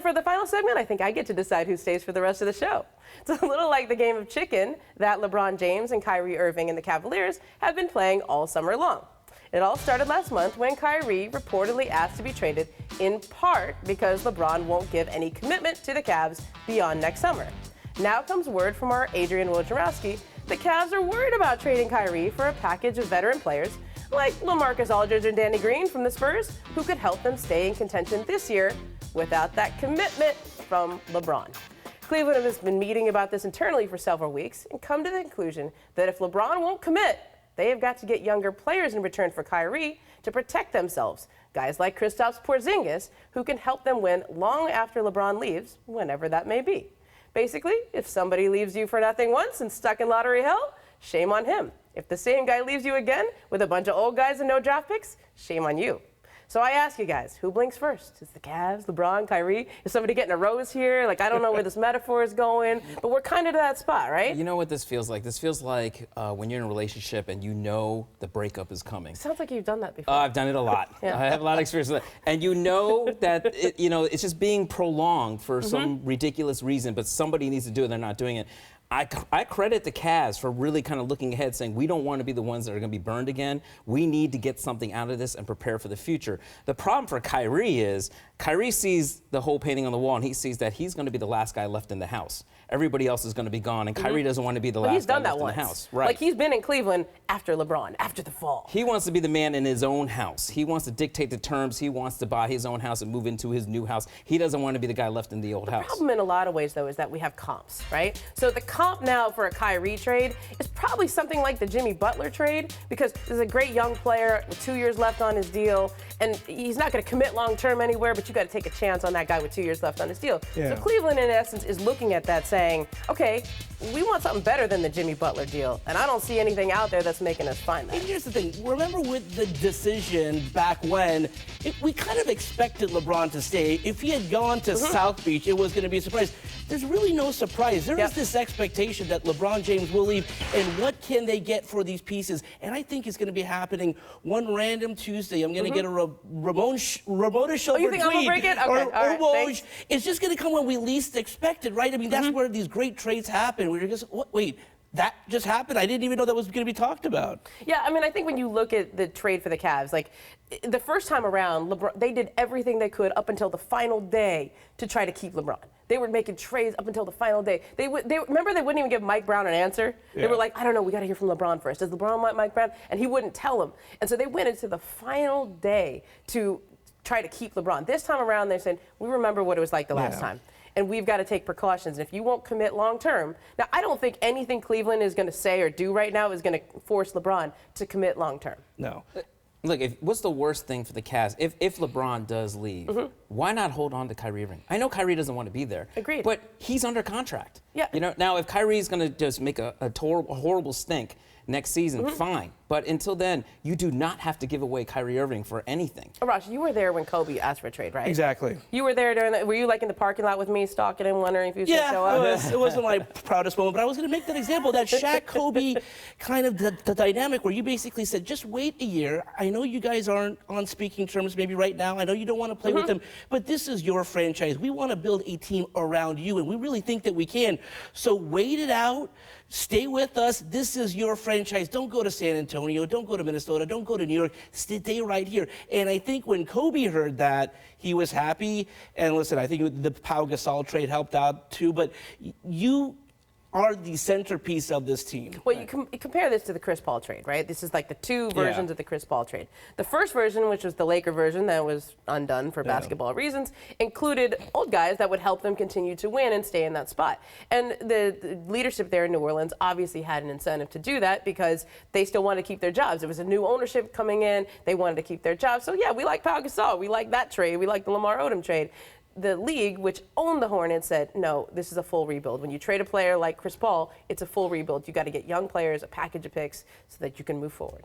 For the final segment, I think I get to decide who stays for the rest of the show. It's a little like the game of chicken that LeBron James and Kyrie Irving and the Cavaliers have been playing all summer long. It all started last month when Kyrie reportedly asked to be traded, in part because LeBron won't give any commitment to the Cavs beyond next summer. Now comes word from our Adrian Wojnarowski the Cavs are worried about trading Kyrie for a package of veteran players like LaMarcus Aldridge and Danny Green from the Spurs, who could help them stay in contention this year without that commitment from LeBron. Cleveland has been meeting about this internally for several weeks and come to the conclusion that if LeBron won't commit, they have got to get younger players in return for Kyrie to protect themselves. Guys like Kristaps Porzingis, who can help them win long after LeBron leaves, whenever that may be. Basically, if somebody leaves you for nothing once and stuck in lottery hell, shame on him. If the same guy leaves you again with a bunch of old guys and no draft picks, shame on you. So I ask you guys, who blinks first? Is the Cavs, LeBron, Kyrie? Is somebody getting a rose here? Like, I don't know where this metaphor is going, but we're kind of to that spot, right? You know what this feels like? This feels like when you're in a relationship and you know the breakup is coming. Sounds like you've done that before. I've done it a lot. Yeah. I have a lot of experience with that. And you know that, it's just being prolonged for some ridiculous reason, but somebody needs to do it, they're not doing it. I credit the Cavs for really kind of looking ahead, saying we don't want to be the ones that are going to be burned again. We need to get something out of this and prepare for the future. The problem for Kyrie is Kyrie sees the whole painting on the wall, and he sees that he's going to be the last guy left in the house. Everybody else is going to be gone, and Kyrie doesn't want to be the last guy left in the house. Right. Like, he's been in Cleveland after LeBron, after the fall. He wants to be the man in his own house. He wants to dictate the terms. He wants to buy his own house and move into his new house. He doesn't want to be the guy left in the old house. The problem in a lot of ways, though, is that we have comps, right? So the comp now for a Kyrie trade is probably something like the Jimmy Butler trade, because this is a great young player with 2 years left on his deal, and he's not going to commit long-term anywhere, but you got to take a chance on that guy with 2 years left on his deal. Yeah. So Cleveland, in essence, is looking at that saying, okay, we want something better than the Jimmy Butler deal, and I don't see anything out there that's making us find that. And here's the thing. Remember with the decision back when, we kind of expected LeBron to stay. If he had gone to South Beach, it was going to be a surprise. There's really no surprise. There is this expectation that LeBron James will leave, and what can they get for these pieces? And I think it's going to be happening one random Tuesday. I'm going to get a Ramona Shelburne you think I'm going to break it? Okay, or Woj. It's just going to come when we least expect it, right? I mean, that's where these great trades happen. We're just, wait, that just happened? I didn't even know that was going to be talked about. Yeah, I mean, I think when you look at the trade for the Cavs, like, the first time around, LeBron, they did everything they could up until the final day to try to keep LeBron. They were making trades up until the final day. They remember they wouldn't even give Mike Brown an answer. Yeah. They were like, I don't know, we got to hear from LeBron first. Does LeBron want Mike Brown? And he wouldn't tell them. And so they went into the final day to try to keep LeBron. This time around, they said, we remember what it was like the last time. And we've got to take precautions. And if you won't commit long term, now I don't think anything Cleveland is going to say or do right now is going to force LeBron to commit long term. No. Look, what's the worst thing for the Cavs? If LeBron does leave, why not hold on to Kyrie Irving? I know Kyrie doesn't want to be there. Agreed. But he's under contract. Yeah. Now if Kyrie's going to just make a horrible stink next season, fine. But until then, you do not have to give away Kyrie Irving for anything. Arash, you were there when Kobe asked for a trade, right? Exactly. You were there during were you like in the parking lot with me, stalking him, wondering if he was going to show up? It wasn't my proudest moment, but I was going to make that example, that Shaq-Kobe kind of the dynamic where you basically said, just wait a year. I know you guys aren't on speaking terms maybe right now. I know you don't want to play with them, but this is your franchise. We want to build a team around you, and we really think that we can. So wait it out. Stay with us. This is your franchise. Don't go to San Antonio. Don't go to Minnesota. Don't go to New York. Stay right here. And I think when Kobe heard that, he was happy. And listen, I think the Pau Gasol trade helped out too. But you are the centerpiece of this team. Well, you compare this to the Chris Paul trade, right? This is like the two versions of the Chris Paul trade. The first version, which was the Laker version that was undone for basketball reasons, included old guys that would help them continue to win and stay in that spot. And the leadership there in New Orleans obviously had an incentive to do that because they still wanted to keep their jobs. There was a new ownership coming in. They wanted to keep their jobs. So, yeah, we like Pau Gasol. We like that trade. We like the Lamar Odom trade. The league, which owned the Hornets, said, no, this is a full rebuild. When you trade a player like Chris Paul, it's a full rebuild. You got to get young players, a package of picks, so that you can move forward.